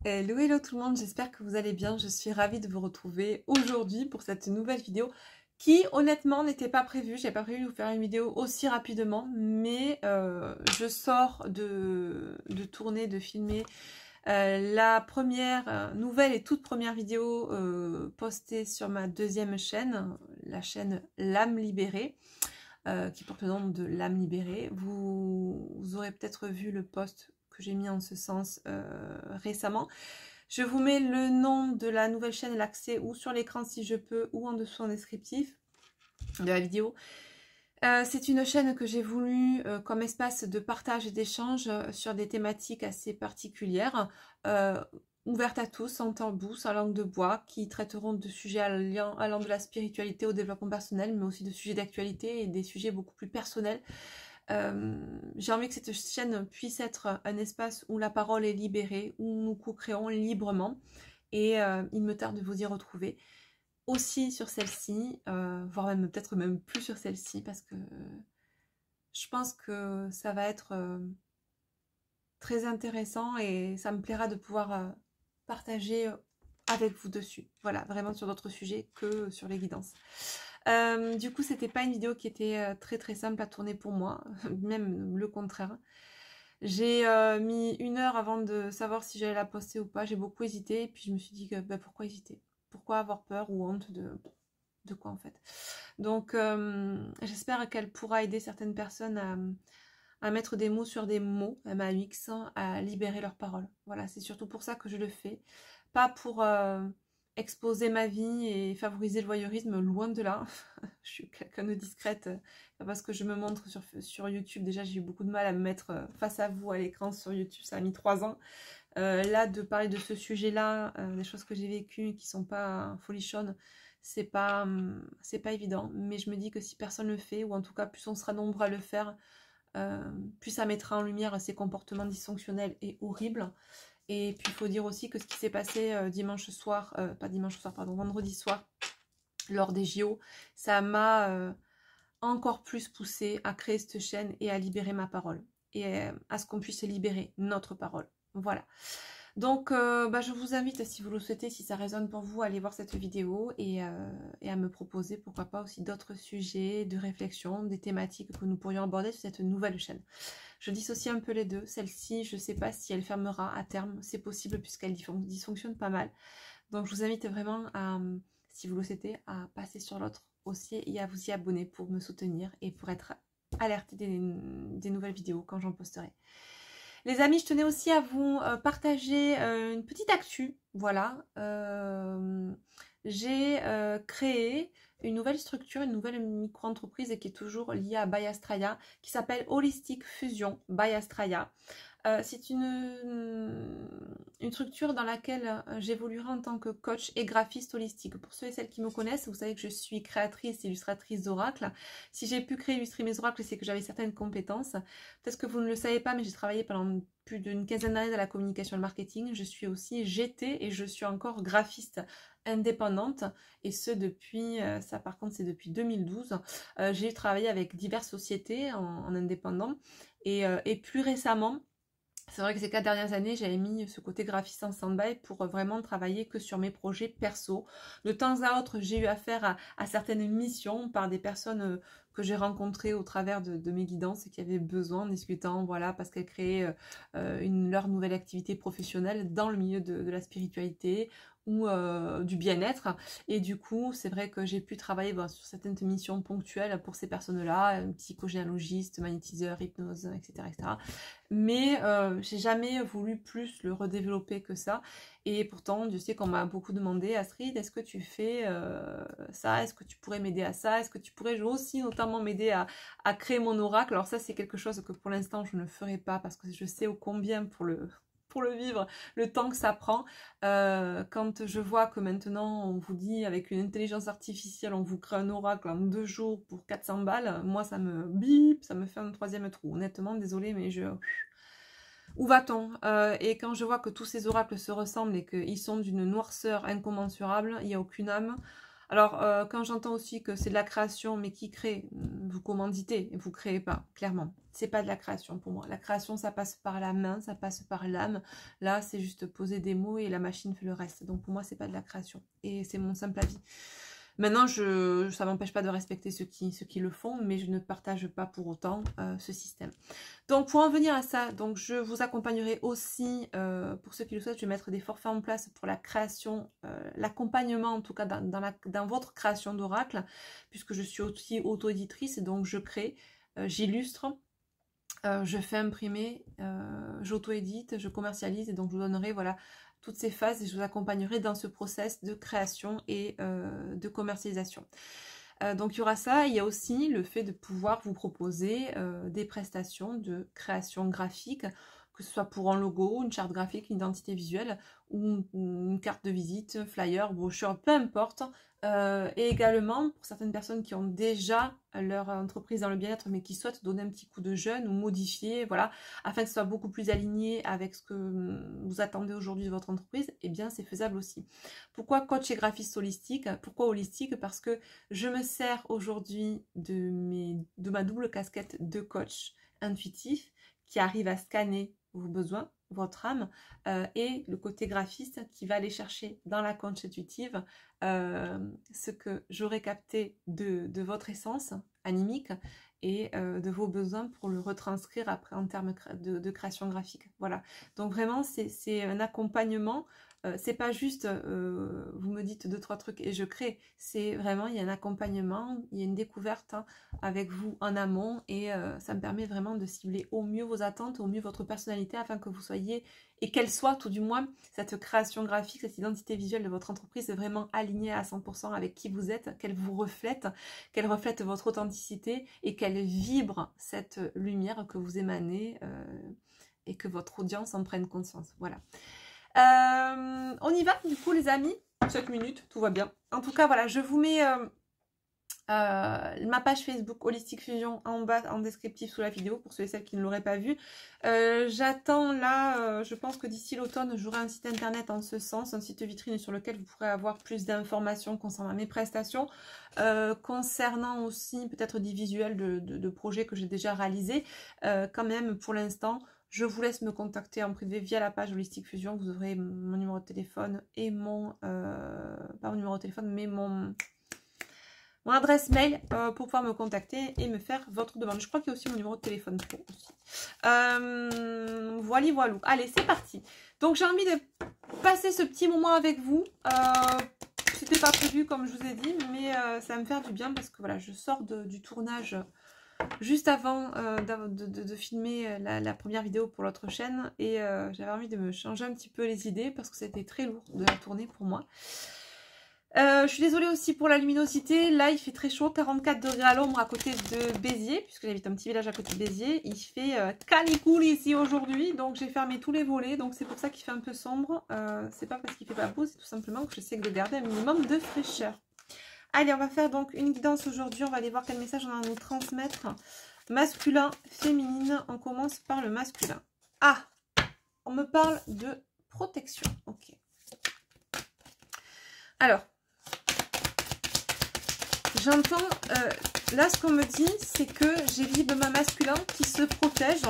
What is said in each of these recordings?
Hello, hello tout le monde, j'espère que vous allez bien. Je suis ravie de vous retrouver aujourd'hui pour cette nouvelle vidéo qui honnêtement n'était pas prévue. J'avais pas prévu de vous faire une vidéo aussi rapidement, mais je sors de tourner, de filmer la première nouvelle et toute première vidéo postée sur ma deuxième chaîne, la chaîne L'âme libérée. Qui porte le nom de L'âme libérée. Vous aurez peut-être vu le post que j'ai mis en ce sens récemment. Je vous mets le nom de la nouvelle chaîne et l'accès ou sur l'écran si je peux ou en dessous en descriptif de la vidéo. C'est une chaîne que j'ai voulu comme espace de partage et d'échange sur des thématiques assez particulières, ouverte à tous, sans tabou, sans langue de bois, qui traiteront de sujets allant de la spiritualité au développement personnel, mais aussi de sujets d'actualité et des sujets beaucoup plus personnels. J'ai envie que cette chaîne puisse être un espace où la parole est libérée, où nous co-créons librement, et il me tarde de vous y retrouver. Aussi sur celle-ci, voire même peut-être même plus sur celle-ci, parce que je pense que ça va être très intéressant et ça me plaira de pouvoir partager avec vous dessus. Voilà, vraiment sur d'autres sujets que sur les guidances. Du coup, c'était pas une vidéo qui était très très simple à tourner pour moi, même le contraire. J'ai mis 1 heure avant de savoir si j'allais la poster ou pas. J'ai beaucoup hésité et puis je me suis dit que pourquoi hésiter? Pourquoi avoir peur ou honte de quoi en fait? Donc j'espère qu'elle pourra aider certaines personnes à mettre des mots sur des mots, MAX, à libérer leurs paroles. Voilà, c'est surtout pour ça que je le fais. Pas pour exposer ma vie et favoriser le voyeurisme, loin de là. Je suis quelqu'un de discrète, parce que je me montre sur YouTube. Déjà, j'ai eu beaucoup de mal à me mettre face à vous à l'écran sur YouTube, ça a mis 3 ans. Là, de parler de ce sujet-là, des choses que j'ai vécues qui sont pas folichonnes, c'est pas évident. Mais je me dis que si personne le fait, ou en tout cas plus on sera nombreux à le faire, plus ça mettra en lumière ces comportements dysfonctionnels et horribles. Et puis il faut dire aussi que ce qui s'est passé vendredi soir, lors des JO, ça m'a encore plus poussé à créer cette chaîne et à libérer ma parole. Et à ce qu'on puisse libérer notre parole. Voilà. Donc, je vous invite, si vous le souhaitez, si ça résonne pour vous, à aller voir cette vidéo et à me proposer, pourquoi pas, aussi d'autres sujets de réflexion, des thématiques que nous pourrions aborder sur cette nouvelle chaîne. Je dissocie un peu les deux. Celle-ci, je ne sais pas si elle fermera à terme. C'est possible puisqu'elle dysfonctionne pas mal. Donc, je vous invite vraiment, si vous le souhaitez, à passer sur l'autre aussi et à vous y abonner pour me soutenir et pour être alerté des nouvelles vidéos quand j'en posterai. Les amis, je tenais aussi à vous partager une petite actu. Voilà, j'ai créé une nouvelle structure, une nouvelle micro-entreprise qui est toujours liée à By Astraya, qui s'appelle Holistic Fusion by Astraya. C'est une structure dans laquelle j'évoluerai en tant que coach et graphiste holistique. Pour ceux et celles qui me connaissent, vous savez que je suis créatrice et illustratrice d'oracles. Si j'ai pu créer et illustrer mes oracles, c'est que j'avais certaines compétences. Peut-être que vous ne le savez pas, mais j'ai travaillé pendant plus d'une quinzaine d'années dans la communication et le marketing. Je suis aussi GT et je suis encore graphiste indépendante, et ce depuis, ça par contre c'est depuis 2012. J'ai travaillé avec diverses sociétés en indépendant, et plus récemment, c'est vrai que ces 4 dernières années, j'avais mis ce côté graphiste en stand-by pour vraiment travailler que sur mes projets perso. De temps à autre, j'ai eu affaire à certaines missions par des personnes que j'ai rencontrées au travers de mes guidances et qui avaient besoin, en discutant, voilà, parce qu'elles créaient leur nouvelle activité professionnelle dans le milieu de la spiritualité ou du bien-être. Et du coup, c'est vrai que j'ai pu travailler sur certaines missions ponctuelles pour ces personnes-là, psychogénéalogiste, magnétiseur, hypnose, etc. etc. Mais j'ai jamais voulu plus le redévelopper que ça. Et pourtant, Dieu sait qu'on m'a beaucoup demandé, Astrid, est-ce que tu fais ça? Est-ce que tu pourrais m'aider à ça? Est-ce que tu pourrais aussi notamment m'aider à créer mon oracle? Alors ça, c'est quelque chose que pour l'instant, je ne ferai pas parce que je sais ô combien pour le vivre, le temps que ça prend. Quand je vois que maintenant on vous dit avec une intelligence artificielle, on vous crée un oracle en 2 jours pour 400 balles, moi ça me bip, ça me fait un 3e trou. Honnêtement, désolée, mais où va-t-on? Et quand je vois que tous ces oracles se ressemblent et qu'ils sont d'une noirceur incommensurable, il n'y a aucune âme. Alors, quand j'entends aussi que c'est de la création, mais qui crée, vous commanditez, vous créez pas, clairement. C'est pas de la création pour moi. La création, ça passe par la main, ça passe par l'âme. Là, c'est juste poser des mots et la machine fait le reste. Donc pour moi, c'est pas de la création. Et c'est mon simple avis. Maintenant, ça m'empêche pas de respecter ceux qui le font, mais je ne partage pas pour autant ce système. Donc, pour en venir à ça, donc je vous accompagnerai aussi, pour ceux qui le souhaitent, je vais mettre des forfaits en place pour la création, l'accompagnement en tout cas dans votre création d'oracle, puisque je suis aussi auto-éditrice, donc je crée, j'illustre, je fais imprimer, j'auto-édite, je commercialise, et donc je vous donnerai, voilà, toutes ces phases et je vous accompagnerai dans ce process de création et de commercialisation. Donc il y aura ça, il y a aussi le fait de pouvoir vous proposer des prestations de création graphique, que ce soit pour un logo, une charte graphique, une identité visuelle, ou une carte de visite, flyer, brochure, peu importe. Et également, pour certaines personnes qui ont déjà leur entreprise dans le bien-être, mais qui souhaitent donner un petit coup de jeune ou modifier, voilà, afin que ce soit beaucoup plus aligné avec ce que vous attendez aujourd'hui de votre entreprise, eh bien c'est faisable aussi. Pourquoi coach et graphiste holistique? Pourquoi holistique? Parce que je me sers aujourd'hui de ma double casquette de coach intuitif qui arrive à scanner vos besoins, votre âme, et le côté graphiste qui va aller chercher dans la coach intuitive ce que j'aurais capté de votre essence animique et de vos besoins pour le retranscrire après en termes de création graphique. Voilà. Donc vraiment, c'est un accompagnement. C'est pas juste vous me dites 2-3 trucs et je crée. C'est vraiment, il y a un accompagnement, il y a une découverte avec vous en amont et ça me permet vraiment de cibler au mieux vos attentes, au mieux votre personnalité afin que vous soyez, et qu'elle soit tout du moins, cette création graphique, cette identité visuelle de votre entreprise est vraiment alignée à 100% avec qui vous êtes, qu'elle vous reflète, qu'elle reflète votre authenticité et qu'elle vibre cette lumière que vous émanez et que votre audience en prenne conscience. Voilà. On y va du coup les amis, 7 minutes, tout va bien. En tout cas voilà, je vous mets ma page Facebook Holistic Fusion en bas en descriptif sous la vidéo pour ceux et celles qui ne l'auraient pas vu. J'attends là, je pense que d'ici l'automne j'aurai un site internet en ce sens, un site vitrine sur lequel vous pourrez avoir plus d'informations concernant mes prestations, concernant aussi peut-être des visuels de projets que j'ai déjà réalisés. Quand même pour l'instant, je vous laisse me contacter en privé via la page Holistic Fusion. Vous aurez mon numéro de téléphone et mon... pas mon numéro de téléphone, mais mon adresse mail pour pouvoir me contacter et me faire votre demande. Je crois qu'il y a aussi mon numéro de téléphone pro aussi. Voilà, voilà. Allez, c'est parti. Donc, j'ai envie de passer ce petit moment avec vous. C'était pas prévu, comme je vous ai dit, mais ça va me faire du bien parce que voilà, je sors du tournage juste avant de filmer la première vidéo pour l'autre chaîne et j'avais envie de me changer un petit peu les idées parce que c'était très lourd de la tourner pour moi. Je suis désolée aussi pour la luminosité. Là, il fait très chaud, 44 degrés à l'ombre à côté de Béziers, puisque j'habite un petit village à côté de Béziers. Il fait canicoule ici aujourd'hui, donc j'ai fermé tous les volets, donc c'est pour ça qu'il fait un peu sombre. C'est pas parce qu'il fait pas beau, c'est tout simplement que j'essaie de garder un minimum de fraîcheur. Allez, on va faire donc une guidance aujourd'hui. On va aller voir quel message on a à nous transmettre. Masculin, féminine. On commence par le masculin. Ah, on me parle de protection. Ok. Alors, j'entends, là ce qu'on me dit, c'est que j'ai visiblement masculin qui se protège.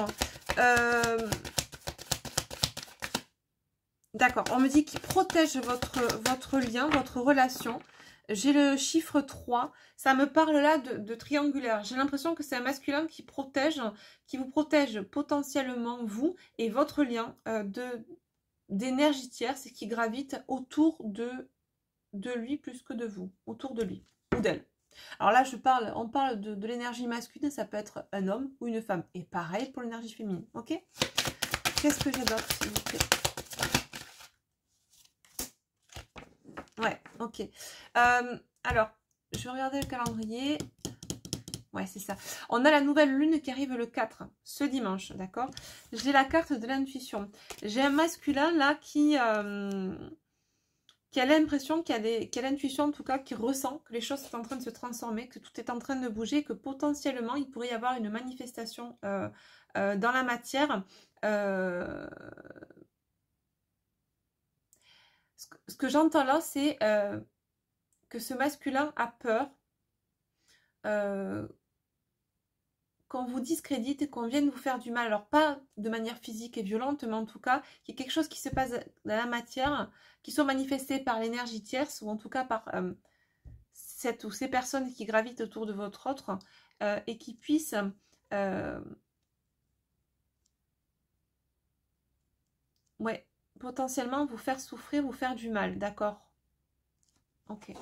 D'accord, on me dit qu'il protège votre lien, votre relation. J'ai le chiffre 3, ça me parle là de triangulaire. J'ai l'impression que c'est un masculin qui vous protège potentiellement vous et votre lien d'énergie tierce qui gravite autour de lui plus que de vous, autour de lui ou d'elle. Alors là, on parle de l'énergie masculine, ça peut être un homme ou une femme. Et pareil pour l'énergie féminine, ok? Qu'est-ce que j'ai d'autre, s'il vous plaît? Ouais, ok. Alors, je vais regarder le calendrier. Ouais, c'est ça. On a la nouvelle lune qui arrive le 4, ce dimanche, d'accord? J'ai la carte de l'intuition. J'ai un masculin là qui a l'impression, qui a l'intuition en tout cas, qui ressent que les choses sont en train de se transformer, que tout est en train de bouger, que potentiellement il pourrait y avoir une manifestation dans la matière. Ce que j'entends là, c'est que ce masculin a peur qu'on vous discrédite et qu'on vienne vous faire du mal. Alors pas de manière physique et violente, mais en tout cas, qu'il y ait quelque chose qui se passe dans la matière, qui soit manifesté par l'énergie tierce, ou en tout cas par cette ou ces personnes qui gravitent autour de votre autre, et qui puissent ouais, potentiellement vous faire souffrir, vous faire du mal, d'accord? Ok.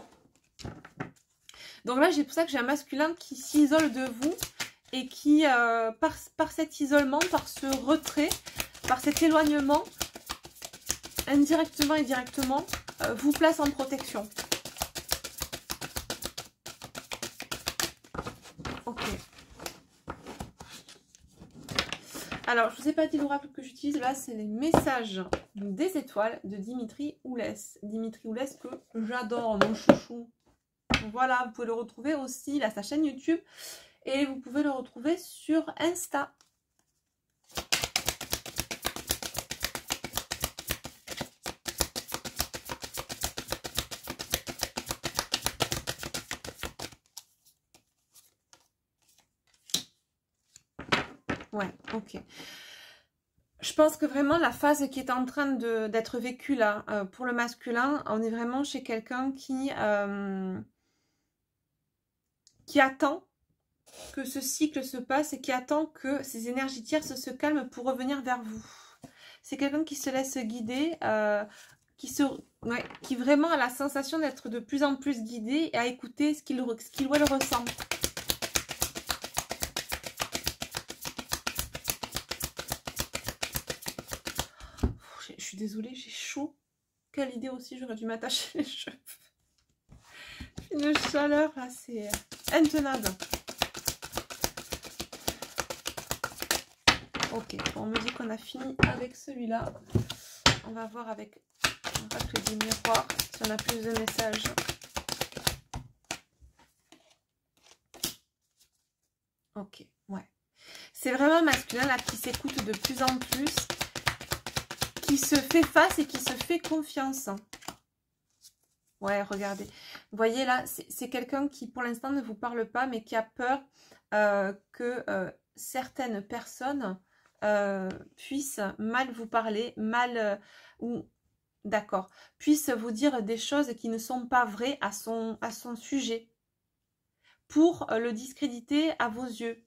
Donc là, c'est pour ça que j'ai un masculin qui s'isole de vous et qui, par cet isolement, par ce retrait, par cet éloignement, indirectement et directement, vous place en protection. Ok. Alors, je ne vous ai pas dit l'oracle que j'utilise, là, c'est les messages des étoiles de Dimitri Oulès. Dimitri Oulès que j'adore, mon chouchou. Voilà, vous pouvez le retrouver aussi, il a sa chaîne YouTube. Et vous pouvez le retrouver sur Insta. Ouais, ok. Je pense que vraiment la phase qui est en train d'être vécue là, pour le masculin, on est vraiment chez quelqu'un qui attend que ce cycle se passe et qui attend que ces énergies tierces se calment pour revenir vers vous. C'est quelqu'un qui se laisse guider, qui vraiment a la sensation d'être de plus en plus guidé et à écouter ce qu'il ou elle ressent. Je suis désolée, j'ai chaud. Quelle idée aussi, j'aurais dû m'attacher les cheveux. Une chaleur là, c'est intenable. Ok, on me dit qu'on a fini avec celui-là. On va voir avec l'oracle du miroir si on a plus de messages. Ok, ouais. C'est vraiment un masculin là qui s'écoute de plus en plus, qui se fait face et qui se fait confiance. Ouais, regardez. Vous voyez là, c'est quelqu'un qui pour l'instant ne vous parle pas, mais qui a peur que certaines personnes puissent mal vous parler, ou d'accord, puissent vous dire des choses qui ne sont pas vraies à son sujet, pour le discréditer à vos yeux.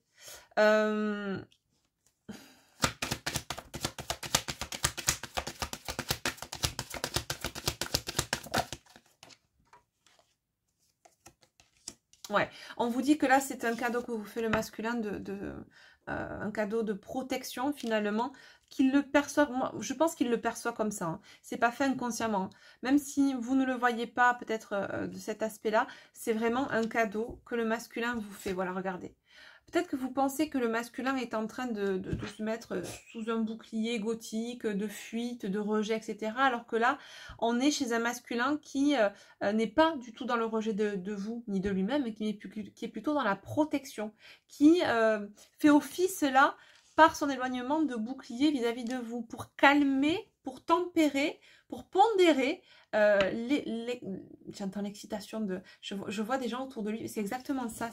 Ouais, on vous dit que là, c'est un cadeau que vous fait le masculin, un cadeau de protection finalement, qu'il le perçoit, moi, je pense qu'il le perçoit comme ça, hein. C'est pas fait inconsciemment. Même si vous ne le voyez pas peut-être de cet aspect-là, c'est vraiment un cadeau que le masculin vous fait. Voilà, regardez. Peut-être que vous pensez que le masculin est en train de se mettre sous un bouclier gothique, de fuite, de rejet, etc. Alors que là, on est chez un masculin qui n'est pas du tout dans le rejet de vous, ni de lui-même, mais qui est plutôt dans la protection, qui fait office là, par son éloignement de bouclier vis-à-vis de vous, pour calmer, pour tempérer, pour pondérer. J'entends l'excitation de... Je vois des gens autour de lui, c'est exactement ça,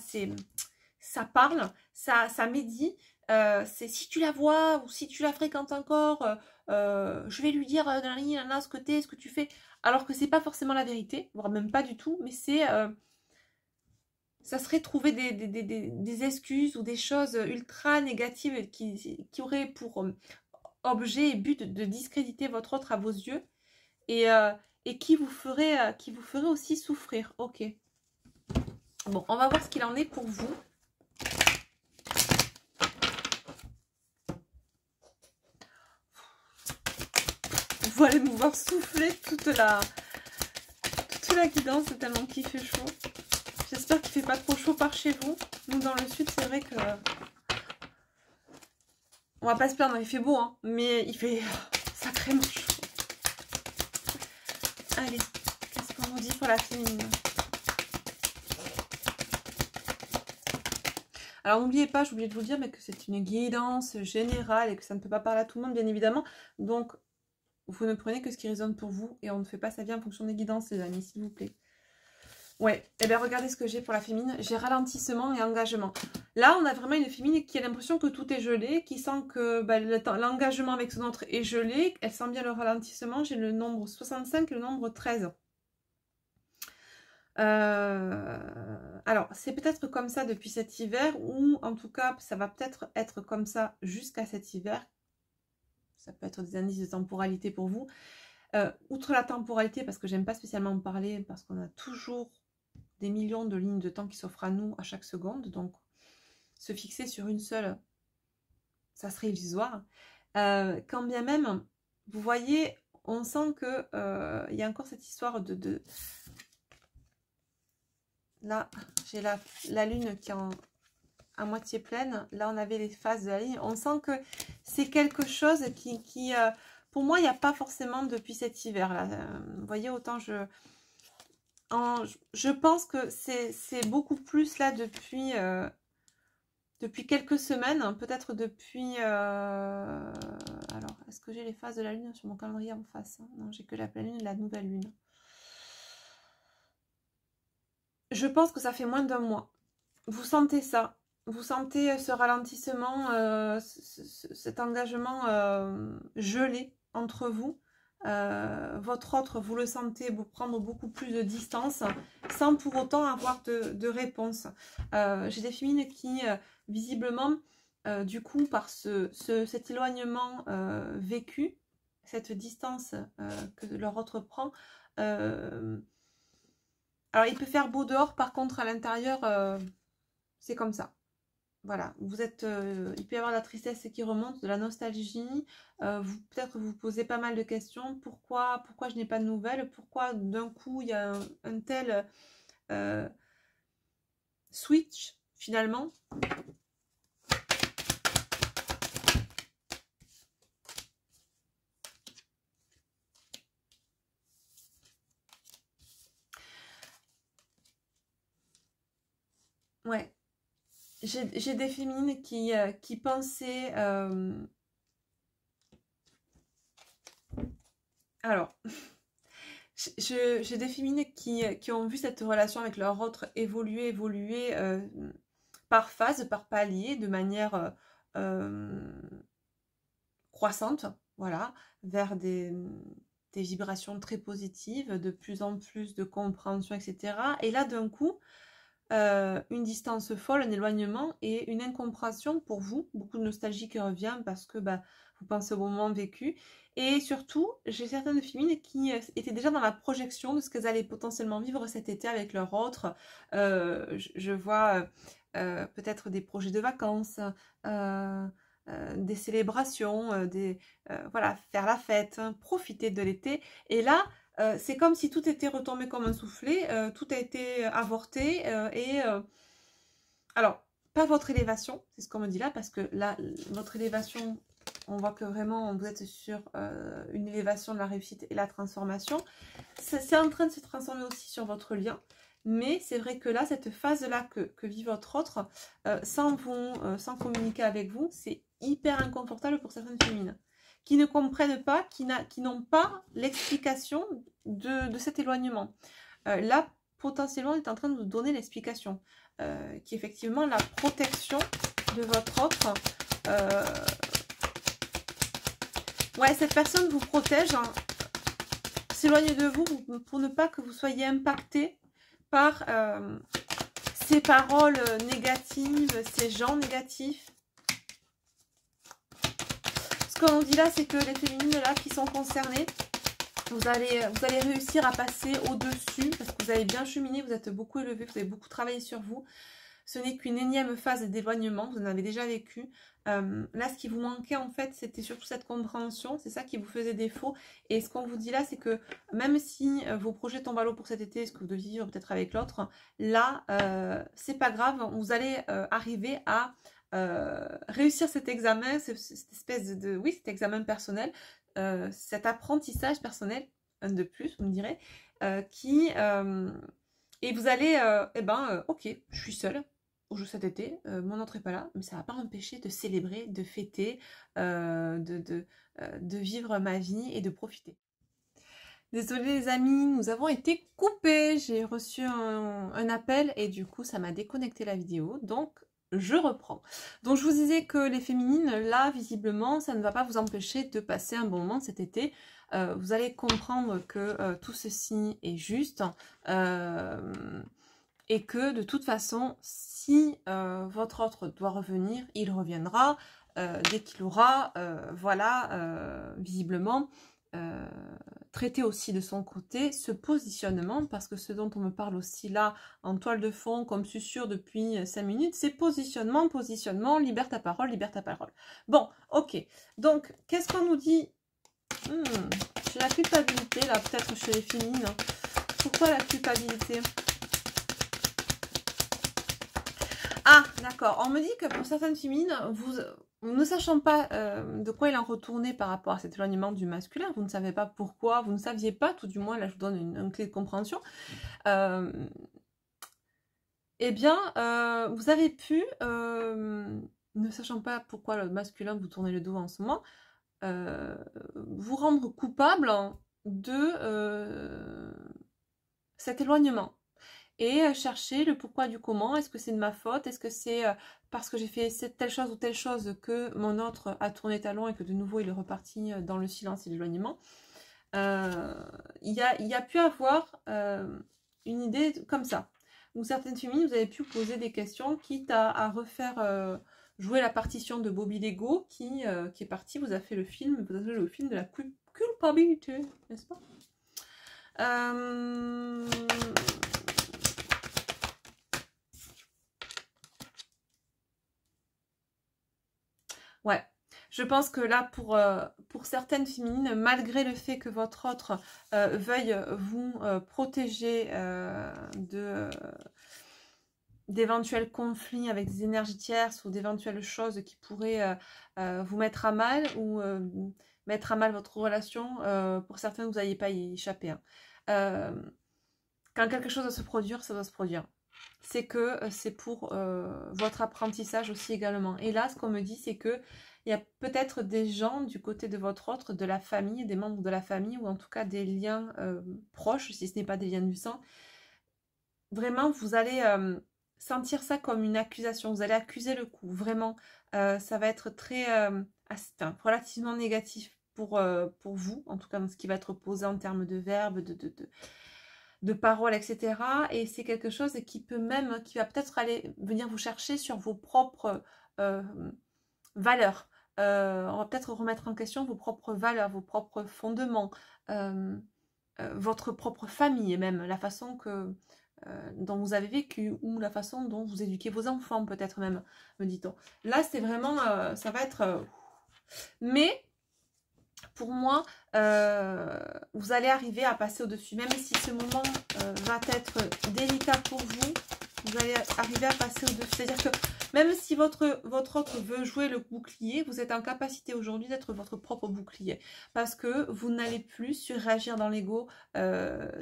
ça parle, ça médit. C'est si tu la vois ou si tu la fréquentes encore, je vais lui dire ce que t'es, ce que tu fais. Alors que c'est pas forcément la vérité, voire même pas du tout, mais c'est... ça serait trouver des excuses ou des choses ultra négatives qui auraient pour objet et but de discréditer votre autre à vos yeux et qui vous ferait aussi souffrir. Ok. Bon, on va voir ce qu'il en est pour vous. Vous allez me voir souffler toute la guidance tellement qu'il fait chaud. J'espère qu'il fait pas trop chaud par chez vous. Nous dans le sud, c'est vrai que on va pas se plaindre, il fait beau, hein, mais il fait sacrément chaud. Allez, qu'est-ce qu'on nous dit pour la féminine? Alors n'oubliez pas, j'ai oublié de vous dire, mais que c'est une guidance générale et que ça ne peut pas parler à tout le monde, bien évidemment. Donc vous ne prenez que ce qui résonne pour vous et on ne fait pas sa vie en fonction des guidances, les amis, s'il vous plaît. Ouais, et bien regardez ce que j'ai pour la féminine. J'ai ralentissement et engagement. Là, on a vraiment une féminine qui a l'impression que tout est gelé, qui sent que bah, l'engagement avec son autre est gelé. Elle sent bien le ralentissement. J'ai le nombre 65 et le nombre 13. Alors, c'est peut-être comme ça depuis cet hiver, ou en tout cas, ça va peut-être être comme ça jusqu'à cet hiver. Ça peut être des indices de temporalité pour vous. Outre la temporalité, parce que j'aime pas spécialement en parler, parce qu'on a toujours des millions de lignes de temps qui s'offrent à nous à chaque seconde, donc se fixer sur une seule, ça serait illusoire. Quand bien même, vous voyez, on sent que il y a encore cette histoire de... Là, j'ai la lune qui est à moitié pleine. Là, on avait les phases de la ligne. On sent que c'est quelque chose qui pour moi, il n'y a pas forcément depuis cet hiver. Là. Vous voyez, autant je pense que c'est beaucoup plus là depuis quelques semaines, peut-être depuis... Alors, est-ce que j'ai les phases de la lune sur mon calendrier en face? Non, j'ai que la pleine lune et la nouvelle lune. Je pense que ça fait moins d'1 mois. Vous sentez ça. Vous sentez ce ralentissement, cet engagement gelé entre vous. Votre autre, vous le sentez prendre beaucoup plus de distance sans pour autant avoir de réponse. J'ai des féminines qui, visiblement, du coup, par cet éloignement vécu, cette distance que leur autre prend, alors il peut faire beau dehors, par contre à l'intérieur, c'est comme ça. Voilà, vous êtes, il peut y avoir de la tristesse qui remonte, de la nostalgie, peut-être vous posez pas mal de questions, pourquoi je n'ai pas de nouvelles, pourquoi d'un coup il y a un tel switch finalement. Ouais, j'ai des féminines qui pensaient... Alors, j'ai des féminines qui ont vu cette relation avec leur autre évoluer par phase, par palier, de manière croissante, voilà, vers des vibrations très positives, de plus en plus de compréhension, etc. Et là, d'un coup, une distance folle, un éloignement et une incompréhension pour vous, beaucoup de nostalgie qui revient parce que bah, vous pensez au moment vécu. Et surtout, j'ai certaines féminines qui étaient déjà dans la projection de ce qu'elles allaient potentiellement vivre cet été avec leur autre. Je vois peut-être des projets de vacances, des célébrations, voilà, faire la fête, hein, profiter de l'été. Et là, c'est comme si tout était retombé comme un soufflet, tout a été avorté alors, pas votre élévation, c'est ce qu'on me dit là, parce que là, votre élévation, on voit que vraiment vous êtes sur une élévation de la réussite et la transformation. C'est en train de se transformer aussi sur votre lien, mais c'est vrai que là, cette phase-là que vit votre autre, sans communiquer avec vous, c'est hyper inconfortable pour certaines féminines qui ne comprennent pas, qui n'ont pas l'explication de cet éloignement. Là, potentiellement, on est en train de vous donner l'explication, qui est effectivement la protection de votre autre. Ouais, cette personne vous protège, hein, s'éloigne de vous pour ne pas que vous soyez impacté par ces paroles négatives, ces gens négatifs. Ce qu'on dit là, c'est que les féminines là qui sont concernées, vous allez réussir à passer au-dessus parce que vous avez bien cheminé, vous êtes beaucoup élevé, vous avez beaucoup travaillé sur vous. Ce n'est qu'une énième phase d'éloignement, vous en avez déjà vécu. Là, ce qui vous manquait en fait, c'était surtout cette compréhension, c'est ça qui vous faisait défaut. Et ce qu'on vous dit là, c'est que même si vos projets tombent à l'eau pour cet été, ce que vous devez vivre peut-être avec l'autre, là, c'est pas grave, vous allez arriver à réussir cet examen, cette espèce de oui, cet examen personnel, cet apprentissage personnel, un de plus, vous me direz, et vous allez, ok, je suis seule au jeu cet été, mon autre n'est pas là, mais ça ne va pas m'empêcher de célébrer, de fêter, de vivre ma vie et de profiter. Désolée les amis, nous avons été coupés. J'ai reçu un appel et du coup ça m'a déconnecté la vidéo. Donc je reprends. Donc je vous disais que les féminines, là visiblement, ça ne va pas vous empêcher de passer un bon moment cet été. Vous allez comprendre que tout ceci est juste. Et que de toute façon, si votre autre doit revenir, il reviendra dès qu'il aura, voilà, visiblement, traité aussi de son côté ce positionnement, parce que ce dont on me parle aussi là, en toile de fond, comme susurre depuis 5 minutes, c'est positionnement, positionnement, libère ta parole, libère ta parole. Bon, ok. Donc, qu'est-ce qu'on nous dit? J'ai la culpabilité, là, peut-être chez les féminines. Pourquoi la culpabilité? Ah, d'accord. On me dit que pour certaines féminines, vous ne sachant pas de quoi il en retournait par rapport à cet éloignement du masculin, vous ne savez pas pourquoi, vous ne saviez pas, tout du moins, là je vous donne une clé de compréhension, eh bien, vous avez pu, ne sachant pas pourquoi le masculin vous tournez le dos en ce moment, vous rendre coupable de cet éloignement. Et chercher le pourquoi du comment. Est-ce que c'est de ma faute? Est-ce que c'est parce que j'ai fait telle chose ou telle chose que mon autre a tourné talon et que de nouveau il est reparti dans le silence et l'éloignement? Il y a pu avoir une idée comme ça. Ou certaines féminines, vous avez pu poser des questions, quitte à refaire jouer la partition de Bobby Lego qui est parti, vous a fait le film, vous avez fait le film de la culpabilité, n'est-ce pas? Ouais, je pense que là, pour certaines féminines, malgré le fait que votre autre veuille vous protéger d'éventuels conflits avec des énergies tierces ou d'éventuelles choses qui pourraient vous mettre à mal ou mettre à mal votre relation, pour certains, vous n'allez pas y échapper. Hein. Quand quelque chose doit se produire, ça doit se produire. C'est que c'est pour votre apprentissage aussi également. Et là, ce qu'on me dit, c'est que il y a peut-être des gens du côté de votre autre, de la famille, des membres de la famille, ou en tout cas des liens proches, si ce n'est pas des liens du sang. Vraiment, vous allez sentir ça comme une accusation. Vous allez accuser le coup. Vraiment, ça va être très relativement négatif pour vous, en tout cas dans ce qui va être posé en termes de verbes, de paroles, etc. Et c'est quelque chose qui va peut-être venir vous chercher sur vos propres valeurs. On va peut-être remettre en question vos propres valeurs, vos propres fondements, votre propre famille, et même la façon dont vous avez vécu, ou la façon dont vous éduquez vos enfants, peut-être même, me dit-on. Là, c'est vraiment, ça va être... Mais... pour moi, vous allez arriver à passer au-dessus. Même si ce moment va être délicat pour vous, vous allez arriver à passer au-dessus. C'est-à-dire que même si votre autre veut jouer le bouclier, vous êtes en capacité aujourd'hui d'être votre propre bouclier. Parce que vous n'allez plus surréagir dans l'ego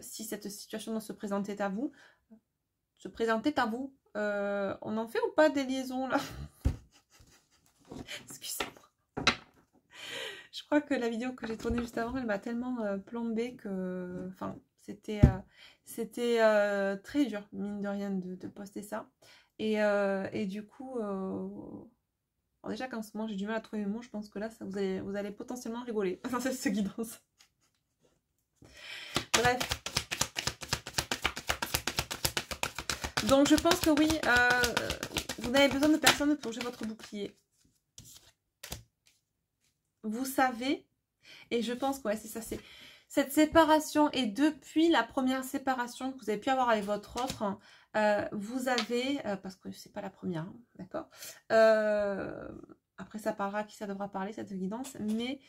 si cette situation se présentait à vous. On en fait ou pas des liaisons là? Excusez-moi. Je crois que la vidéo que j'ai tournée juste avant, elle m'a tellement plombée que... Enfin, c'était très dur, mine de rien, de poster ça. Et du coup... Alors déjà qu'en ce moment, j'ai du mal à trouver mes mots, je pense que là, vous allez potentiellement rigoler. Enfin, c'est ce guidance. Bref. Donc, je pense que oui, vous avez besoin de personnes pour jouer votre bouclier. Vous savez, et je pense que ouais, c'est ça, c'est cette séparation, et depuis la première séparation que vous avez pu avoir avec votre autre, vous avez, parce que c'est pas la première, hein, d'accord, après ça parlera qui ça devra parler, cette guidance, mais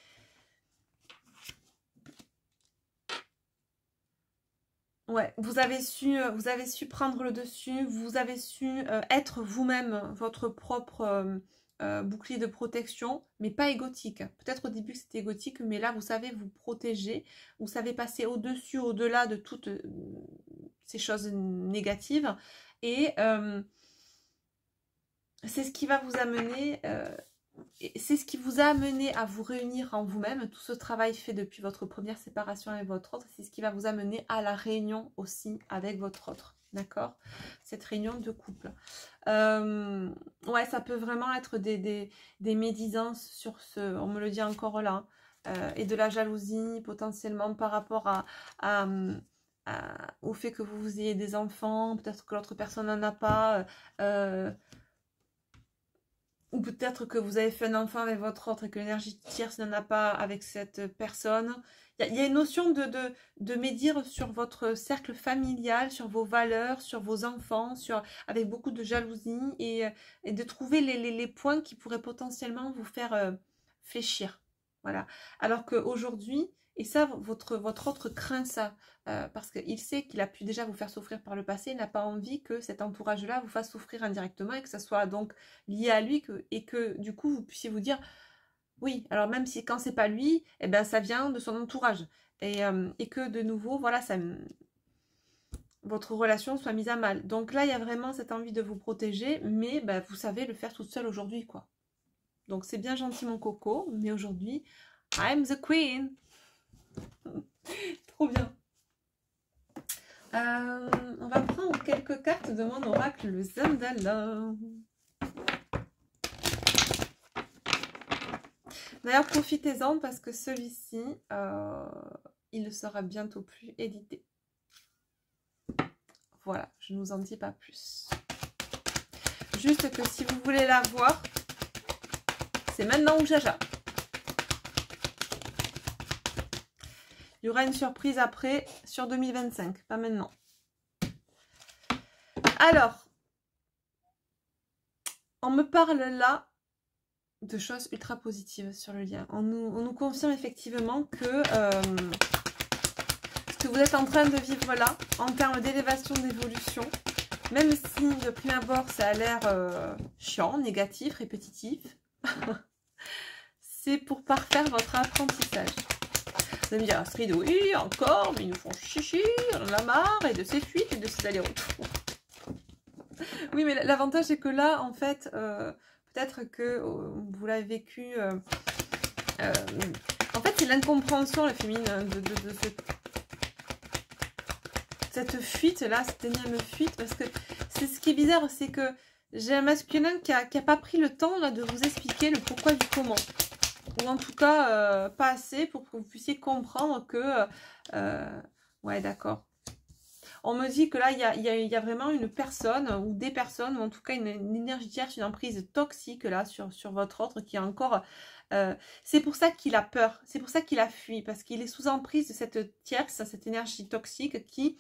ouais, vous avez su prendre le dessus, vous avez su être vous-même, votre propre bouclier de protection, mais pas égotique. Peut-être au début c'était égotique, mais là vous savez vous protéger, vous savez passer au-dessus, au-delà de toutes ces choses négatives, et c'est ce qui va vous amener c'est ce qui vous a amené à vous réunir en vous-même. Tout ce travail fait depuis votre première séparation avec votre autre, c'est ce qui va vous amener à la réunion aussi avec votre autre. D'accord? Cette réunion de couple. Ouais, ça peut vraiment être des médisances sur ce... On me le dit encore là. Et de la jalousie potentiellement par rapport au fait que vous ayez des enfants. Peut-être que l'autre personne n'en a pas. Ou peut-être que vous avez fait un enfant avec votre autre et que l'énergie tierce n'en a pas avec cette personne. Il y a une notion de médire sur votre cercle familial, sur vos valeurs, sur vos enfants, avec beaucoup de jalousie et de trouver les points qui pourraient potentiellement vous faire fléchir. Voilà. Alors qu'aujourd'hui, et ça, votre autre craint ça, parce qu'il sait qu'il a pu déjà vous faire souffrir par le passé, il n'a pas envie que cet entourage-là vous fasse souffrir indirectement et que ça soit donc lié à lui et que du coup vous puissiez vous dire oui, alors même si quand c'est pas lui, eh ben ça vient de son entourage et que de nouveau voilà votre relation soit mise à mal. Donc là il y a vraiment cette envie de vous protéger, mais ben, vous savez le faire toute seule aujourd'hui quoi. Donc c'est bien gentil mon coco, mais aujourd'hui I'm the queen. Trop bien. On va prendre quelques cartes de mon oracle, le Zandala. D'ailleurs, profitez-en parce que celui-ci, il ne sera bientôt plus édité. Voilà, je ne vous en dis pas plus. Juste que si vous voulez la voir, c'est maintenant ou jaja. Il y aura une surprise après sur 2025, pas maintenant. Alors, on me parle là de choses ultra positives sur le lien. On nous confirme effectivement que ce que vous êtes en train de vivre là, en termes d'élévation, d'évolution, même si de prime abord ça a l'air chiant, négatif, répétitif, c'est pour parfaire votre apprentissage. Vous allez me dire, Astrid, oui, encore, mais ils nous font chichi, on en a marre, et de ces fuites et de ces allers-retours. Oui, mais l'avantage, c'est que là, en fait, peut-être que vous l'avez vécu... en fait, c'est l'incompréhension, la féminine, de cette fuite-là, cette énième fuite, parce que c'est ce qui est bizarre, c'est que j'ai un masculin qui a pas pris le temps là, de vous expliquer le pourquoi du comment. Ou en tout cas, pas assez pour que vous puissiez comprendre que... ouais, d'accord. On me dit que là, il y a vraiment une personne ou des personnes, ou en tout cas une énergie tierce, une emprise toxique là sur votre autre qui est encore... c'est pour ça qu'il a peur, c'est pour ça qu'il a fui, parce qu'il est sous emprise de cette tierce, cette énergie toxique qui...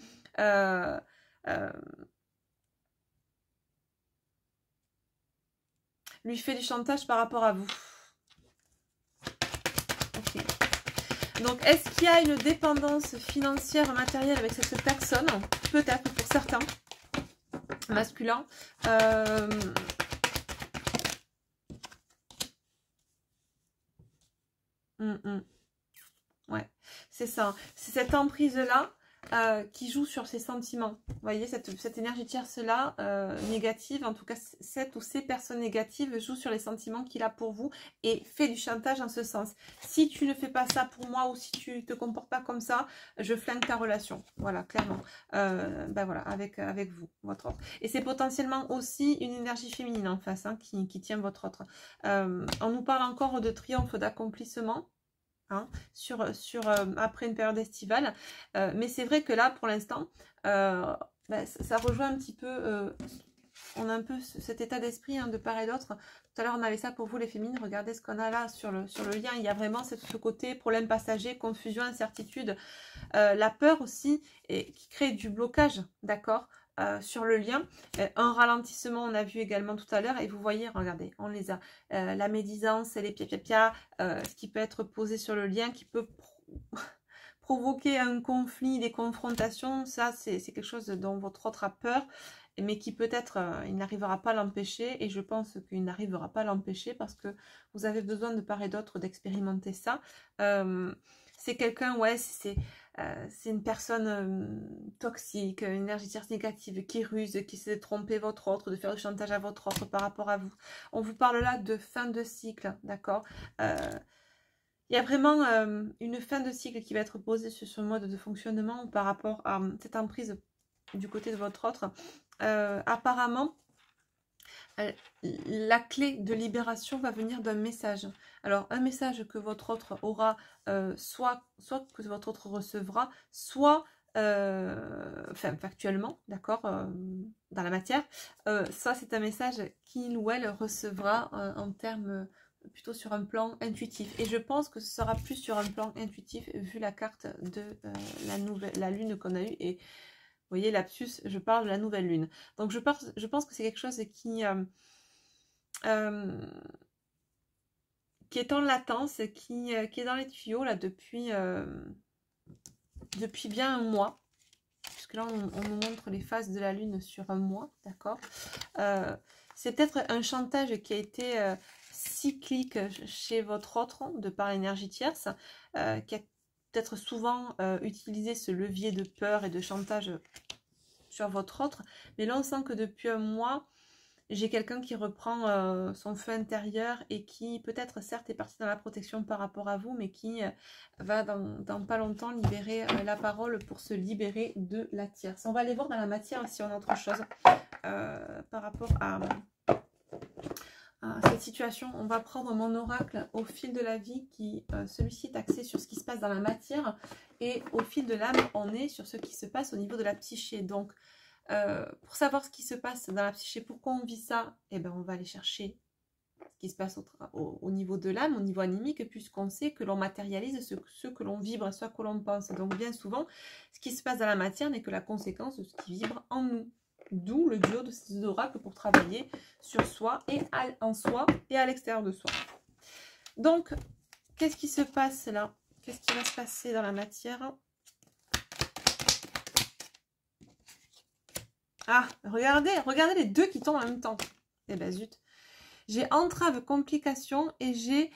lui fait du chantage par rapport à vous. Ok. Donc, est-ce qu'il y a une dépendance financière, matérielle avec cette personne? Peut-être pour certains masculins. Ouais, c'est ça. C'est cette emprise-là qui joue sur ses sentiments. Vous voyez, cette énergie tierce-là, négative, en tout cas, cette ou ces personnes négatives jouent sur les sentiments qu'il a pour vous et fait du chantage en ce sens. Si tu ne fais pas ça pour moi ou si tu te comportes pas comme ça, je flingue ta relation. Voilà, clairement. Ben voilà, avec vous, votre autre. Et c'est potentiellement aussi une énergie féminine en face hein, qui tient votre autre. On nous parle encore de triomphe, d'accomplissement. Hein, après une période estivale. Mais c'est vrai que là, pour l'instant, ça rejoint un petit peu... on a un peu cet état d'esprit hein, de part et d'autre. Tout à l'heure, on avait ça pour vous, les féminines. Regardez ce qu'on a là sur le lien. Il y a vraiment ce côté problème passager, confusion, incertitude. La peur aussi, qui crée du blocage, d'accord sur le lien. Un ralentissement, on a vu également tout à l'heure. Et vous voyez, regardez, on les a. La médisance, les pia-pia-pia, ce qui peut être posé sur le lien, qui peut provoquer un conflit, des confrontations. Ça, c'est quelque chose dont votre autre a peur, mais qui peut-être, il n'arrivera pas à l'empêcher. Et je pense qu'il n'arrivera pas à l'empêcher parce que vous avez besoin de part et d'autre d'expérimenter ça. C'est quelqu'un, ouais, c'est... c'est une personne toxique, une énergie tierce négative, qui ruse, qui essaie de tromper votre autre, de faire du chantage à votre autre par rapport à vous. On vous parle là de fin de cycle, d'accord? Il y a vraiment une fin de cycle qui va être posée sur ce mode de fonctionnement par rapport à cette emprise du côté de votre autre. Apparemment, la clé de libération va venir d'un message. Alors, un message que votre autre aura, soit que votre autre recevra, soit, enfin, factuellement, d'accord, dans la matière, ça c'est un message qu'il ou elle recevra en termes plutôt sur un plan intuitif. Et je pense que ce sera plus sur un plan intuitif vu la carte de la lune qu'on a eue. Et vous voyez, lapsus, je parle de la nouvelle lune. Donc je pense que c'est quelque chose qui est en latence, qui est dans les tuyaux là depuis bien un mois. Puisque là, on nous montre les phases de la lune sur un mois, d'accord. C'est peut-être un chantage qui a été cyclique chez votre autre, de par l'énergie tierce, qui a peut-être souvent utilisé ce levier de peur et de chantage sur votre autre. Mais là, on sent que depuis un mois, j'ai quelqu'un qui reprend son feu intérieur et qui peut-être certes est parti dans la protection par rapport à vous, mais qui va dans pas longtemps libérer la parole pour se libérer de la tierce. On va aller voir dans la matière si on a autre chose par rapport à cette situation. On va prendre mon oracle au fil de la vie, qui celui-ci est axé sur ce qui se passe dans la matière, et au fil de l'âme, on est sur ce qui se passe au niveau de la psyché. Donc, pour savoir ce qui se passe dans la psyché, pourquoi on vit ça, eh ben, on va aller chercher ce qui se passe au niveau de l'âme, au niveau animique, puisqu'on sait que l'on matérialise ce que l'on vibre, ce que l'on pense. Donc, bien souvent, ce qui se passe dans la matière n'est que la conséquence de ce qui vibre en nous. D'où le duo de ces oracles pour travailler sur soi et en soi et à l'extérieur de soi. Donc, qu'est-ce qui se passe là? Qu'est-ce qui va se passer dans la matière? Ah, regardez les deux qui tombent en même temps. Eh ben zut. J'ai entrave, complication et j'ai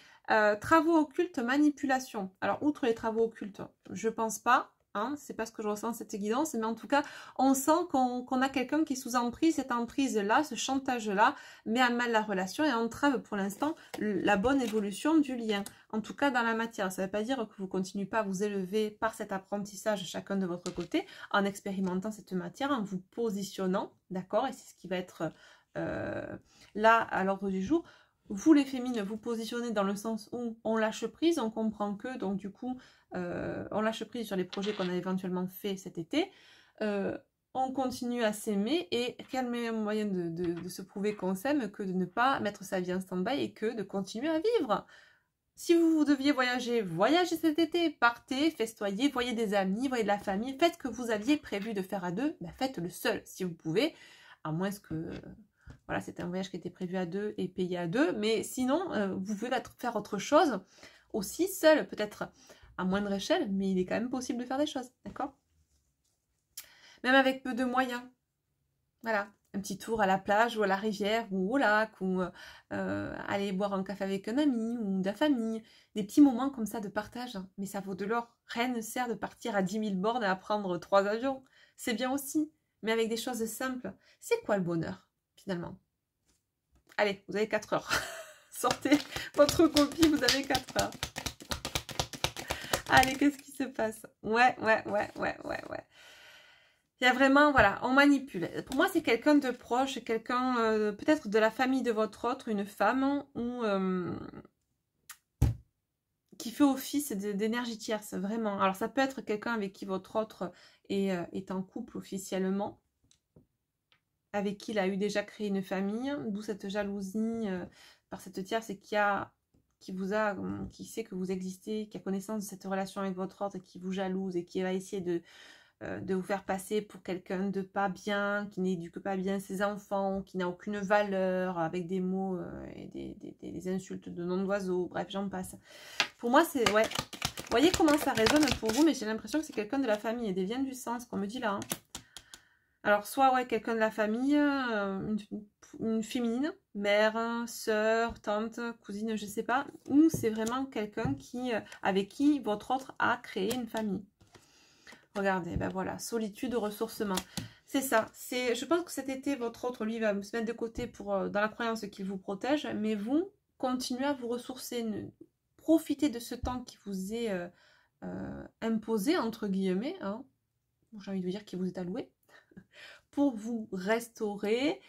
travaux occultes, manipulation. Alors, outre les travaux occultes, je pense pas. Hein, c'est pas ce que je ressens cette guidance, mais en tout cas, on sent qu'on a quelqu'un qui est sous emprise. Cette emprise-là, ce chantage-là, met à mal la relation et entrave pour l'instant la bonne évolution du lien. En tout cas, dans la matière. Ça ne veut pas dire que vous ne continuez pas à vous élever par cet apprentissage chacun de votre côté, en expérimentant cette matière, en vous positionnant, d'accord? Et c'est ce qui va être là à l'ordre du jour. Vous les féminines vous positionnez dans le sens où on lâche prise, on comprend que, donc du coup, on lâche prise sur les projets qu'on a éventuellement fait cet été, on continue à s'aimer, et quel meilleur moyen de se prouver qu'on s'aime que de ne pas mettre sa vie en stand-by et que de continuer à vivre. Si vous deviez voyager, voyagez cet été, partez, festoyez, voyez des amis, voyez de la famille, faites ce que vous aviez prévu de faire à deux, ben faites-le seul si vous pouvez, à moins que... Voilà, c'était un voyage qui était prévu à deux et payé à deux. Mais sinon, vous pouvez faire autre chose aussi seul, peut-être à moindre échelle, mais il est quand même possible de faire des choses, d'accord? Même avec peu de moyens. Voilà, un petit tour à la plage ou à la rivière ou au lac, ou aller boire un café avec un ami ou de la famille. Des petits moments comme ça de partage, hein. Mais ça vaut de l'or. Rien ne sert de partir à 10 000 bornes et à prendre 3 avions. C'est bien aussi, mais avec des choses simples. C'est quoi le bonheur? Finalement. Allez, vous avez 4 heures. Sortez votre copie, vous avez 4 heures. Allez, qu'est-ce qui se passe? Ouais. Il y a vraiment, voilà, on manipule. Pour moi, c'est quelqu'un de proche, quelqu'un peut-être de la famille de votre autre, une femme, ou qui fait office d'énergie tierce, vraiment. Alors, ça peut être quelqu'un avec qui votre autre est en couple officiellement, avec qui il a eu déjà créé une famille, d'où cette jalousie par cette tierce, et qui sait que vous existez, qui a connaissance de cette relation avec votre autre, et qui vous jalouse, et qui va essayer de vous faire passer pour quelqu'un de pas bien, qui n'éduque pas bien ses enfants, qui n'a aucune valeur, avec des mots et des insultes de noms d'oiseaux, bref, j'en passe. Pour moi, c'est... ouais. Vous voyez comment ça résonne pour vous, mais j'ai l'impression que c'est quelqu'un de la famille, et des liens du sang, qu'on me dit là, hein. Alors, soit ouais, quelqu'un de la famille, une féminine, mère, sœur, tante, cousine, je sais pas, ou c'est vraiment quelqu'un avec qui votre autre a créé une famille. Regardez, ben voilà, solitude, ressourcement. C'est ça. Je pense que cet été, votre autre, lui, va se mettre de côté dans la croyance qu'il vous protège, mais vous, continuez à vous ressourcer. Profitez de ce temps qui vous est imposé, entre guillemets, hein. J'ai envie de vous dire qui vous est alloué, pour vous restaurer,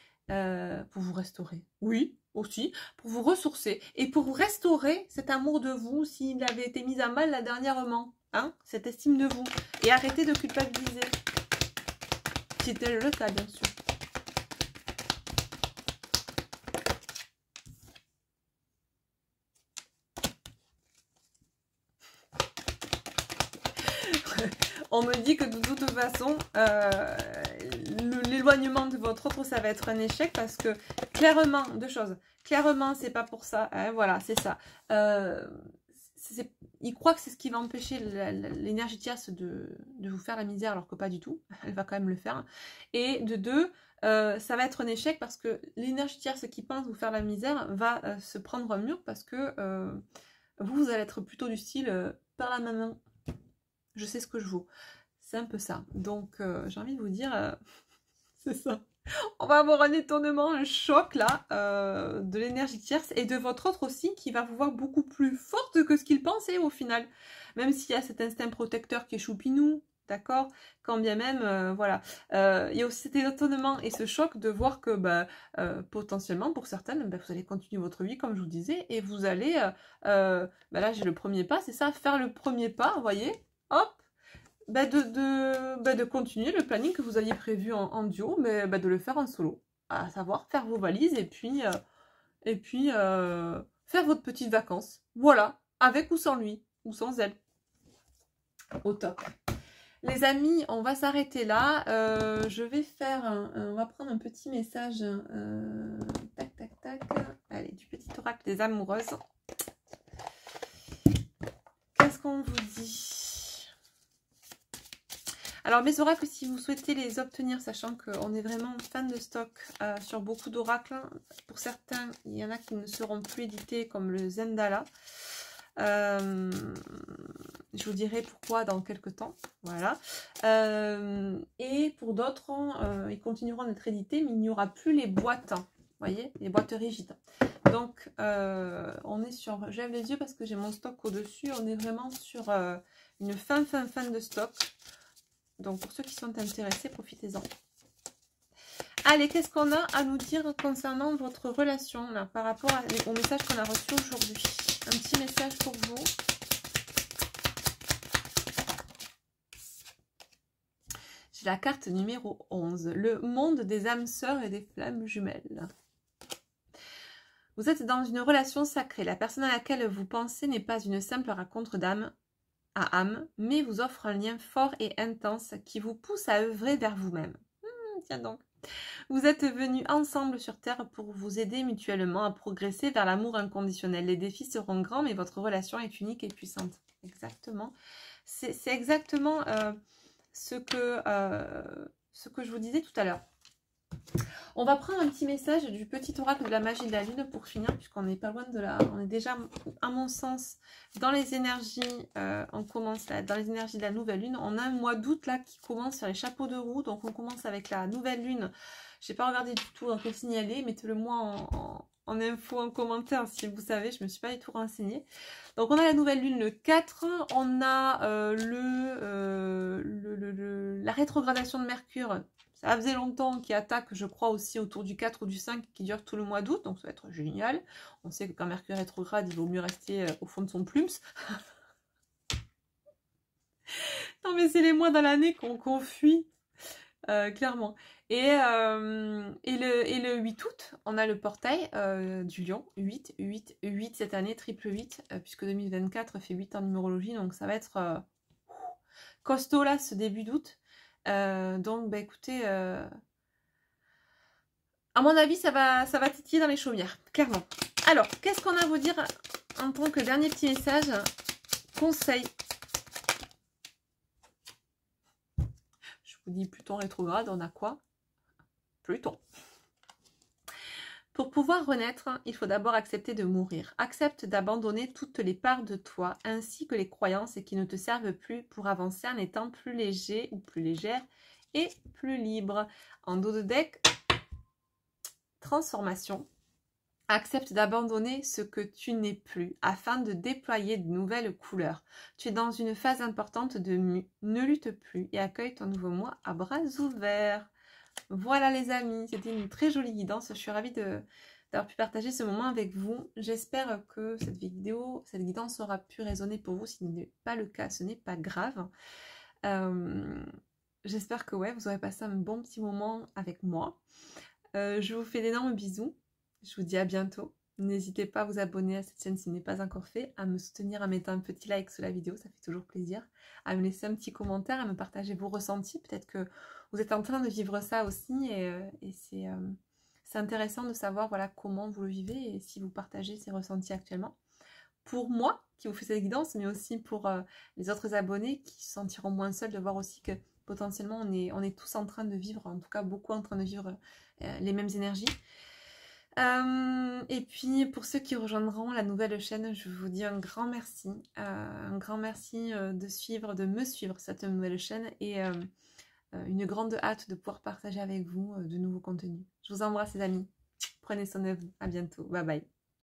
oui, aussi, pour vous ressourcer, et pour vous restaurer cet amour de vous, s'il avait été mis à mal là dernièrement, hein, cette estime de vous, et arrêtez de culpabiliser. Si tel le cas, bien sûr. On me dit que de toute façon, l'éloignement de votre autre, ça va être un échec parce que clairement, deux choses. Clairement, c'est pas pour ça. Hein, voilà, c'est ça. Il croit que c'est ce qui va empêcher l'énergie tierce de vous faire la misère alors que pas du tout. Elle va quand même le faire. Et de deux, ça va être un échec parce que l'énergie tierce qui pense vous faire la misère va se prendre un mur parce que vous allez être plutôt du style par la main. Je sais ce que je vaux. C'est un peu ça. Donc, j'ai envie de vous dire, c'est ça. On va avoir un étonnement, un choc là, de l'énergie tierce et de votre autre aussi qui va vous voir beaucoup plus forte que ce qu'il pensait au final. Même s'il y a cet instinct protecteur qui est choupinou, d'accord? Quand bien même, voilà. Il y a aussi cet étonnement et ce choc de voir que potentiellement, pour certaines, vous allez continuer votre vie comme je vous disais et vous allez, là j'ai le premier pas, c'est ça, faire le premier pas, vous voyez? Hop, de continuer le planning que vous aviez prévu en duo, mais de le faire en solo. À savoir faire vos valises et puis faire votre petite vacances. Voilà, avec ou sans lui, ou sans elle. Au top. Les amis, on va s'arrêter là. Je vais faire on va prendre un petit message. Tac, tac, tac. Allez, du petit oracle des amoureuses. Qu'est-ce qu'on vous dit ? Alors mes oracles, si vous souhaitez les obtenir, sachant qu'on est vraiment fan de stock sur beaucoup d'oracles, pour certains, il y en a qui ne seront plus édités comme le Zendala. Je vous dirai pourquoi dans quelques temps. Voilà. Et pour d'autres, ils continueront d'être édités, mais il n'y aura plus les boîtes. Vous voyez, les boîtes rigides. Donc, on est sur... Je lève les yeux parce que j'ai mon stock au-dessus. On est vraiment sur une fin de stock. Donc, pour ceux qui sont intéressés, profitez-en. Allez, qu'est-ce qu'on a à nous dire concernant votre relation là, par rapport au message qu'on a reçu aujourd'hui? Un petit message pour vous. J'ai la carte numéro 11. Le monde des âmes sœurs et des flammes jumelles. Vous êtes dans une relation sacrée. La personne à laquelle vous pensez n'est pas une simple rencontre d'âme à âme, mais vous offre un lien fort et intense qui vous pousse à œuvrer vers vous-même. Tiens donc. Vous êtes venus ensemble sur Terre pour vous aider mutuellement à progresser vers l'amour inconditionnel. Les défis seront grands, mais votre relation est unique et puissante. Exactement. C'est exactement ce que je vous disais tout à l'heure. On va prendre un petit message du petit oracle de la magie de la lune pour finir, puisqu'on n'est pas loin de là. On est déjà, à mon sens, dans les énergies, on commence là, dans les énergies de la nouvelle lune. On a un mois d'août là qui commence sur les chapeaux de roue, donc on commence avec la nouvelle lune. Je n'ai pas regardé du tout dans quel signaler, mettez-le moi en info, en commentaire si vous savez, je ne me suis pas du tout renseignée. Donc on a la nouvelle lune le 4, on a la rétrogradation de Mercure. Ça faisait longtemps qu'il attaque, je crois, aussi autour du 4 ou du 5 qui dure tout le mois d'août. Donc ça va être génial. On sait que quand Mercure est rétrograde, il vaut mieux rester au fond de son plume. Non mais c'est les mois dans l'année qu'on fuit, clairement. Et le 8 août, on a le portail du lion. 8 cette année, triple 8, puisque 2024 fait 8 en numérologie. Donc ça va être costaud là, ce début d'août. Donc écoutez, à mon avis ça va titiller dans les chaumières, clairement. Alors, qu'est-ce qu'on a à vous dire en tant que dernier petit message? Conseil. Je vous dis Pluton rétrograde, on a quoi? Pluton. Pour pouvoir renaître, il faut d'abord accepter de mourir. Accepte d'abandonner toutes les parts de toi, ainsi que les croyances qui ne te servent plus pour avancer en étant plus léger ou plus légère et plus libre. En dos de deck, transformation. Accepte d'abandonner ce que tu n'es plus afin de déployer de nouvelles couleurs. Tu es dans une phase importante de mue. Ne lutte plus et accueille ton nouveau moi à bras ouverts. Voilà les amis, c'était une très jolie guidance. Je suis ravie d'avoir pu partager ce moment avec vous. J'espère que cette guidance aura pu résonner pour vous. Si ce n'est pas le cas, ce n'est pas grave. J'espère que ouais, vous aurez passé un bon petit moment avec moi. Je vous fais d'énormes bisous. Je vous dis à bientôt. N'hésitez pas à vous abonner à cette chaîne si ce n'est pas encore fait, à me soutenir en mettant un petit like sous la vidéo, ça fait toujours plaisir, à me laisser un petit commentaire, à me partager vos ressentis. Peut-être que vous êtes en train de vivre ça aussi et c'est intéressant de savoir voilà, comment vous le vivez et si vous partagez ces ressentis actuellement. Pour moi, qui vous fait cette guidance, mais aussi pour les autres abonnés qui se sentiront moins seuls de voir aussi que potentiellement on est tous en train de vivre, en tout cas beaucoup en train de vivre les mêmes énergies. Et puis pour ceux qui rejoindront la nouvelle chaîne, je vous dis un grand merci de me suivre cette nouvelle chaîne et une grande hâte de pouvoir partager avec vous de nouveaux contenus. Je vous embrasse les amis, prenez soin de vous, à bientôt, bye bye.